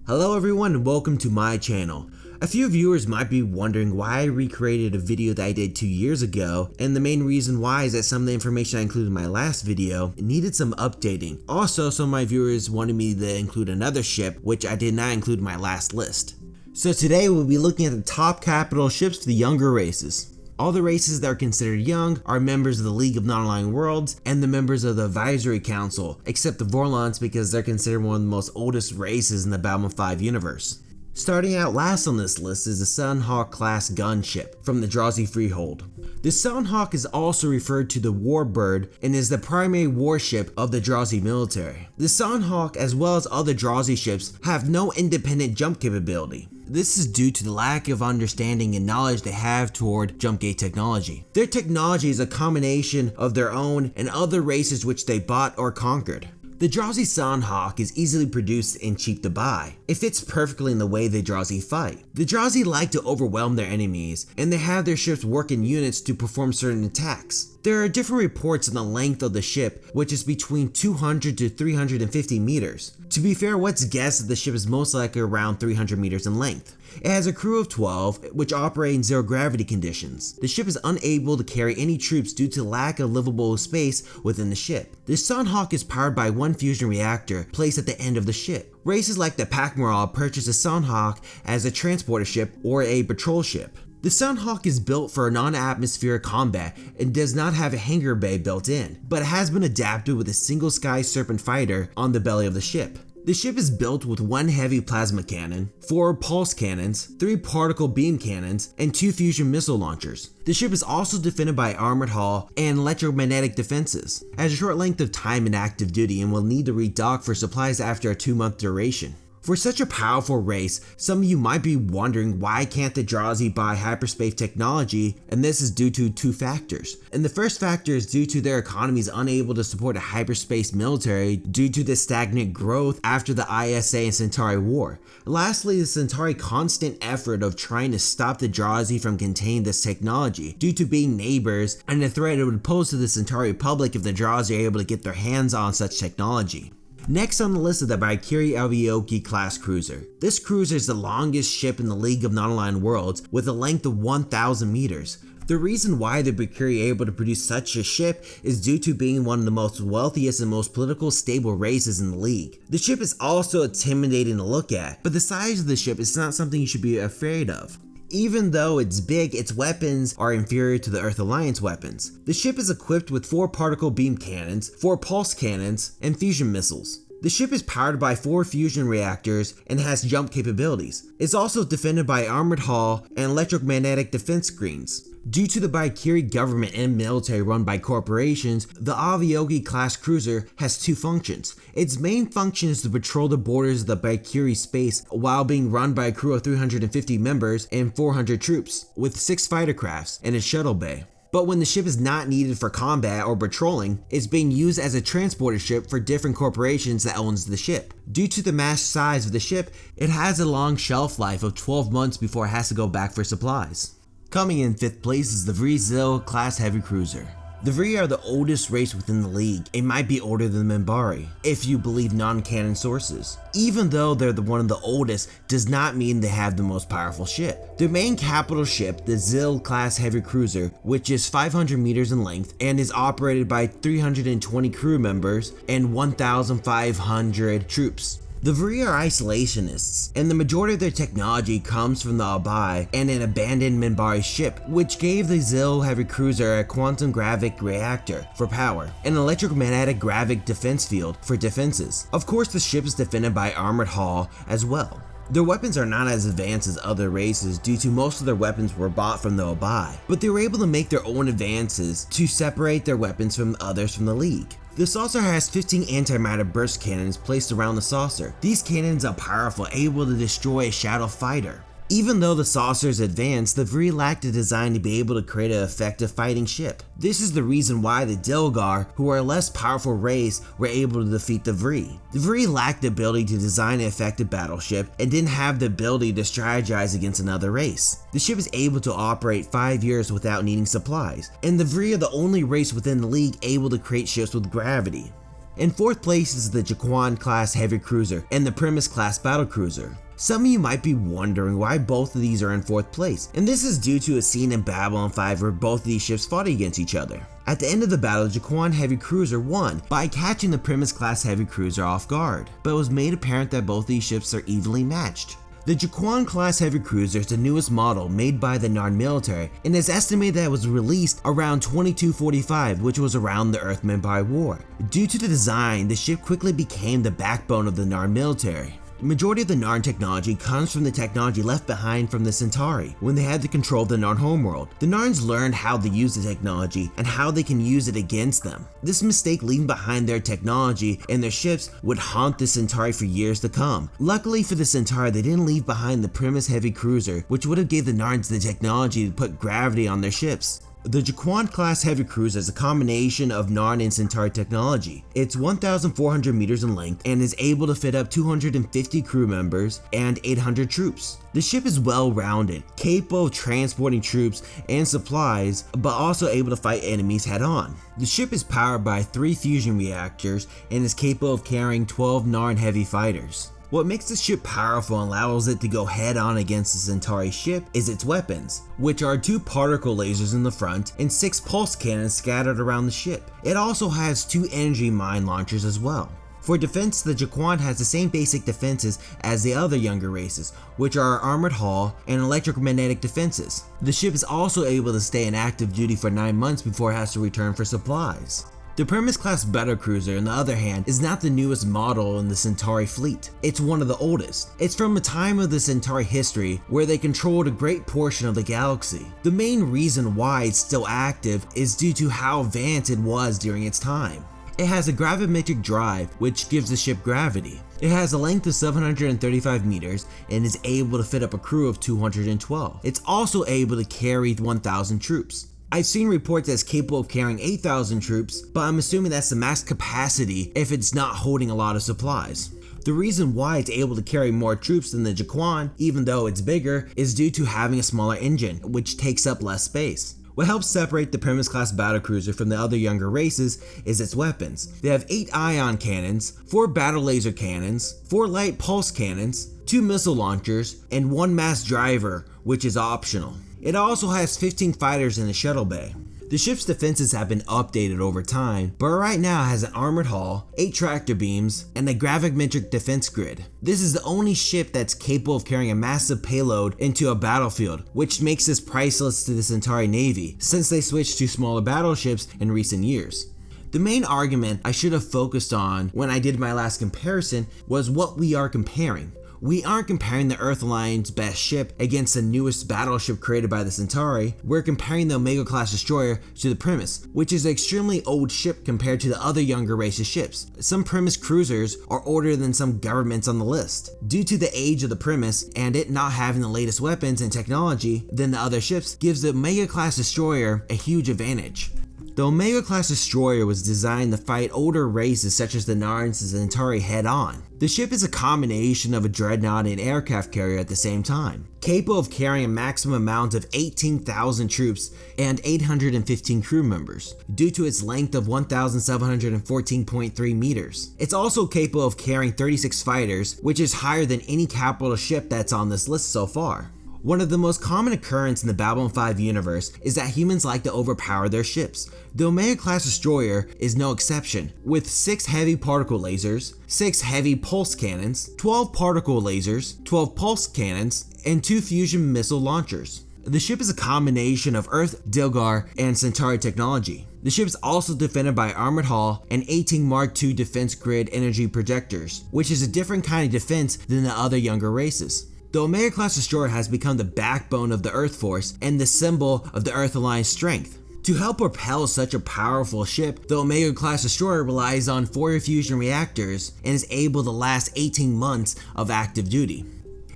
Hello everyone and welcome to my channel. A few viewers might be wondering why I recreated a video that I did 2 years ago, and the main reason why is that some of the information I included in my last video needed some updating. Also, some of my viewers wanted me to include another ship, which I did not include in my last list. So today we'll be looking at the top capital ships for the younger races. All the races that are considered young are members of the League of Non-Aligned Worlds and the members of the Advisory Council, except the Vorlons because they're considered one of the most oldest races in the Battlefront 5 universe. Starting out last on this list is the Sun Hawk class gunship from the Drazi Freehold. The Sun Hawk is also referred to the Warbird and is the primary warship of the Drazi military. The Sun Hawk, as well as other Drazi ships, have no independent jump capability. This is due to the lack of understanding and knowledge they have toward jump gate technology. Their technology is a combination of their own and other races which they bought or conquered. The Drazi Sun Hawk is easily produced and cheap to buy. It fits perfectly in the way the Drazi fight. The Drazi like to overwhelm their enemies, and they have their ships work in units to perform certain attacks. There are different reports on the length of the ship, which is between 200 to 350 meters. To be fair, what's guessed that the ship is most likely around 300 meters in length. It has a crew of 12, which operate in zero gravity conditions. The ship is unable to carry any troops due to lack of livable space within the ship. The Sun Hawk is powered by one fusion reactor placed at the end of the ship. Races like the Pakmaral purchase the Sun Hawk as a transporter ship or a patrol ship. The Sun Hawk is built for non-atmospheric combat and does not have a hangar bay built in, but it has been adapted with a single Sky Serpent fighter on the belly of the ship. The ship is built with one heavy plasma cannon, 4 pulse cannons, 3 particle beam cannons, and 2 fusion missile launchers. The ship is also defended by armored hull and electromagnetic defenses. It has a short length of time in active duty and will need to redock for supplies after a 2-month duration. For such a powerful race, some of you might be wondering why can't the Drazi buy hyperspace technology, and this is due to 2 factors. And the first factor is due to their economies unable to support a hyperspace military due to the stagnant growth after the ISA and Centauri war. Lastly, the Centauri constant effort of trying to stop the Drazi from containing this technology due to being neighbors and the threat it would pose to the Centauri Republic if the Drazi are able to get their hands on such technology. Next on the list is the Baikiri Avioki Class Cruiser. This cruiser is the longest ship in the League of Non-Aligned Worlds with a length of 1,000 meters. The reason why the Brakiri are able to produce such a ship is due to being one of the most wealthiest and most political stable races in the league. The ship is also intimidating to look at, but the size of the ship is not something you should be afraid of. Even though it's big, its weapons are inferior to the Earth Alliance weapons. The ship is equipped with 4 particle beam cannons, 4 pulse cannons, and fusion missiles. The ship is powered by 4 fusion reactors and has jump capabilities. It's also defended by armored hull and electromagnetic defense screens. Due to the Baikiri government and military run by corporations, the Avioki Class Cruiser has 2 functions. Its main function is to patrol the borders of the Baikiri space while being run by a crew of 350 members and 400 troops, with 6 fighter crafts and a shuttle bay. But when the ship is not needed for combat or patrolling, it's being used as a transporter ship for different corporations that owns the ship. Due to the mass size of the ship, it has a long shelf life of 12 months before it has to go back for supplies. Coming in 5th place is the Vree Xill Class Heavy Cruiser. The Vree are the oldest race within the league. It might be older than Minbari, if you believe non-canon sources. Even though they're one of the oldest, does not mean they have the most powerful ship. Their main capital ship, the Xill Class Heavy Cruiser, which is 500 meters in length and is operated by 320 crew members and 1,500 troops. The Vree are isolationists, and the majority of their technology comes from the Abai and an abandoned Minbari ship, which gave the Xill Heavy Cruiser a quantum gravic reactor for power, and an electromagnetic gravic defense field for defenses. Of course, the ship is defended by armored hull as well. Their weapons are not as advanced as other races due to most of their weapons were bought from the Abai, but they were able to make their own advances to separate their weapons from others from the league. The saucer has 15 antimatter burst cannons placed around the saucer. These cannons are powerful, able to destroy a shadow fighter. Even though the saucer is advanced, the Vree lacked a design to be able to create an effective fighting ship. This is the reason why the Dilgar, who are a less powerful race, were able to defeat the Vree. The Vree lacked the ability to design an effective battleship and didn't have the ability to strategize against another race. The ship is able to operate 5 years without needing supplies, and the Vree are the only race within the league able to create ships with gravity. In 4th place is the Sharlin Class Heavy Cruiser and the Primus Class Battle Cruiser. Some of you might be wondering why both of these are in 4th place, and this is due to a scene in Babylon 5 where both of these ships fought against each other. At the end of the battle, the Sharlin Heavy Cruiser won by catching the Primus Class Heavy Cruiser off guard, but it was made apparent that both of these ships are evenly matched. The Sharlin Class Heavy Cruiser is the newest model made by the Narn-Centauri and is estimated that it was released around 2245, which was around the Earth-Minbari War. Due to the design, the ship quickly became the backbone of the Narn-Centauri. The majority of the Narn technology comes from the technology left behind from the Centauri when they had the control of the Narn homeworld. The Narns learned how to use the technology and how they can use it against them. This mistake leaving behind their technology and their ships would haunt the Centauri for years to come. Luckily for the Centauri, they didn't leave behind the Primus Heavy Cruiser, which would have gave the Narns the technology to put gravity on their ships. The Sharlin Class Heavy Cruiser is a combination of Narn and Centauri technology. It's 1,400 meters in length and is able to fit up 250 crew members and 800 troops. The ship is well-rounded, capable of transporting troops and supplies, but also able to fight enemies head-on. The ship is powered by 3 fusion reactors and is capable of carrying 12 Narn heavy fighters. What makes the ship powerful and allows it to go head-on against the Centauri ship is its weapons, which are 2 particle lasers in the front and 6 pulse cannons scattered around the ship. It also has 2 energy mine launchers as well. For defense, the Sharlin has the same basic defenses as the other younger races, which are armored hull and electromagnetic defenses. The ship is also able to stay in active duty for 9 months before it has to return for supplies. The Primus Class Battle Cruiser, on the other hand, is not the newest model in the Centauri fleet. It's one of the oldest. It's from a time of the Centauri history where they controlled a great portion of the galaxy. The main reason why it's still active is due to how advanced it was during its time. It has a gravimetric drive, which gives the ship gravity. It has a length of 735 meters and is able to fit up a crew of 212. It's also able to carry 1,000 troops. I've seen reports that it's capable of carrying 8,000 troops, but I'm assuming that's the max capacity if it's not holding a lot of supplies. The reason why it's able to carry more troops than the Sharlin, even though it's bigger, is due to having a smaller engine, which takes up less space. What helps separate the Primus Class Battle Cruiser from the other younger races is its weapons. They have 8 ion cannons, 4 battle laser cannons, 4 light pulse cannons, 2 missile launchers, and 1 mass driver, which is optional. It also has 15 fighters in the shuttle bay. The ship's defenses have been updated over time, but right now it has an armored hull, 8 tractor beams, and a gravimetric defense grid. This is the only ship that's capable of carrying a massive payload into a battlefield, which makes this priceless to the Centauri Navy, since they switched to smaller battleships in recent years. The main argument I should have focused on when I did my last comparison was what we are comparing. We aren't comparing the Earth Alliance best ship against the newest battleship created by the Centauri. We're comparing the Omega class destroyer to the Primus, which is an extremely old ship compared to the other younger races ships. Some Primus cruisers are older than some governments on the list. Due to the age of the Primus and it not having the latest weapons and technology than the other ships gives the Omega class destroyer a huge advantage. The Omega class destroyer was designed to fight older races such as the Narn and Centauri head-on. The ship is a combination of a dreadnought and aircraft carrier at the same time, capable of carrying a maximum amount of 18,000 troops and 815 crew members, due to its length of 1,714.3 meters. It's also capable of carrying 36 fighters, which is higher than any capital ship that's on this list so far. One of the most common occurrences in the Babylon 5 universe is that humans like to overpower their ships. The Omega class destroyer is no exception, with 6 heavy particle lasers, 6 heavy pulse cannons, 12 particle lasers, 12 pulse cannons, and 2 fusion missile launchers. The ship is a combination of Earth, Dilgar, and Centauri technology. The ship is also defended by armored hull and 18 Mark II defense grid energy projectors, which is a different kind of defense than the other younger races. The Omega class destroyer has become the backbone of the Earth Force and the symbol of the Earth Alliance strength. To help propel such a powerful ship, the Omega class destroyer relies on 4 fusion reactors and is able to last 18 months of active duty.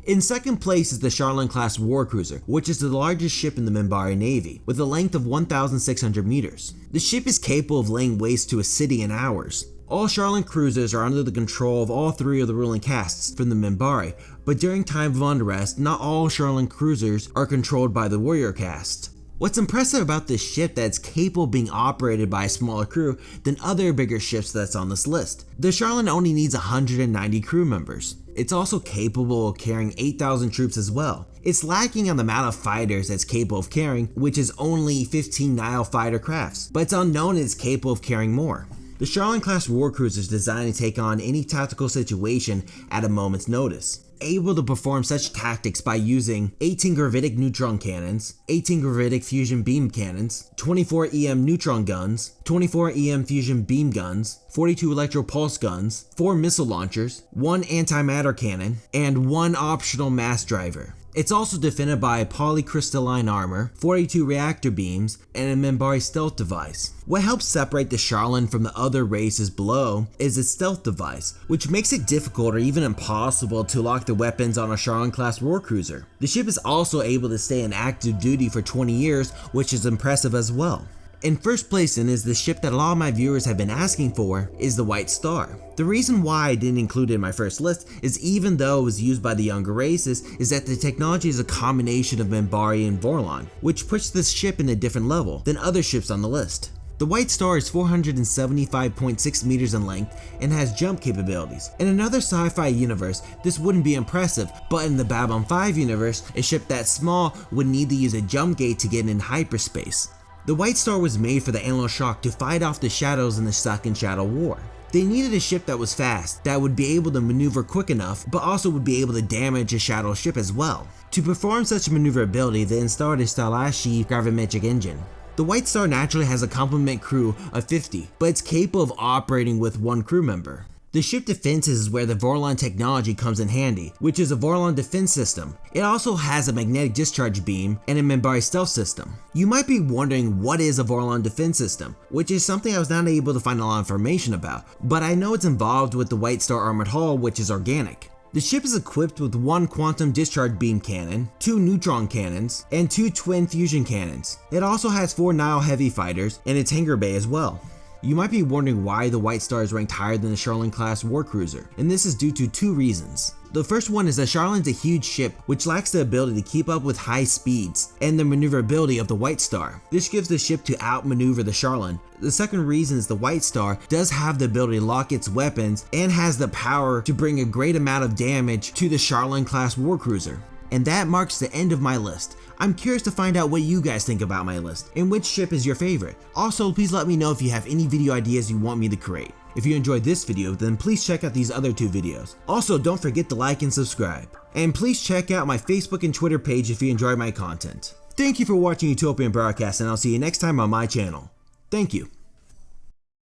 In second place is the Sharlin Class War Cruiser, which is the largest ship in the Minbari Navy, with a length of 1,600 meters. The ship is capable of laying waste to a city in hours. All Sharlin cruisers are under the control of all 3 of the ruling castes from the Minbari, but during time of unrest, not all Sharlin cruisers are controlled by the warrior caste. What's impressive about this ship that it's capable of being operated by a smaller crew than other bigger ships that's on this list. The Sharlin only needs 190 crew members. It's also capable of carrying 8,000 troops as well. It's lacking on the amount of fighters it's capable of carrying, which is only 15 Nile fighter crafts, but it's unknown it's capable of carrying more. The Sharlin Class War Cruiser is designed to take on any tactical situation at a moment's notice. Able to perform such tactics by using 18 gravitic neutron cannons, 18 gravitic fusion beam cannons, 24 EM neutron guns, 24 EM fusion beam guns, 42 electro pulse guns, 4 missile launchers, 1 antimatter cannon, and 1 optional mass driver. It's also defended by polycrystalline armor, 42 reactor beams, and a Minbari stealth device. What helps separate the Sharlin from the other races below is its stealth device, which makes it difficult or even impossible to lock the weapons on a Sharlin Class War Cruiser. The ship is also able to stay in active duty for 20 years, which is impressive as well. In first place, and is the ship that a lot of my viewers have been asking for, is the White Star. The reason why I didn't include it in my first list is even though it was used by the younger races, is that the technology is a combination of Minbari and Vorlon, which puts this ship in a different level than other ships on the list. The White Star is 475.6 meters in length and has jump capabilities. In another sci-fi universe, this wouldn't be impressive, but in the Babylon 5 universe, a ship that small would need to use a jump gate to get in hyperspace. The White Star was made for the Analog Shock to fight off the shadows in the Second Shadow War. They needed a ship that was fast, that would be able to maneuver quick enough, but also would be able to damage a Shadow ship as well. To perform such maneuverability, they installed a Stalashi gravimetric engine. The White Star naturally has a complement crew of 50, but it's capable of operating with 1 crew member. The ship defenses is where the Vorlon technology comes in handy, which is a Vorlon defense system. It also has a magnetic discharge beam and a Minbari stealth system. You might be wondering what is a Vorlon defense system, which is something I was not able to find a lot of information about, but I know it's involved with the White Star armored hull, which is organic. The ship is equipped with 1 quantum discharge beam cannon, 2 neutron cannons, and 2 twin fusion cannons. It also has 4 Nile heavy fighters and its hangar bay as well. You might be wondering why the White Star is ranked higher than the Sharlin Class War Cruiser, and this is due to 2 reasons. The first one is that Sharlin's a huge ship which lacks the ability to keep up with high speeds and the maneuverability of the White Star. This gives the ship to outmaneuver the Sharlin. The second reason is the White Star does have the ability to lock its weapons and has the power to bring a great amount of damage to the Sharlin Class War Cruiser. And that marks the end of my list. I'm curious to find out what you guys think about my list and which ship is your favorite. Also, please let me know if you have any video ideas you want me to create. If you enjoyed this video, then please check out these other 2 videos. Also, don't forget to like and subscribe. And please check out my Facebook and Twitter page if you enjoy my content. Thank you for watching Utopian Broadcast, and I'll see you next time on my channel. Thank you.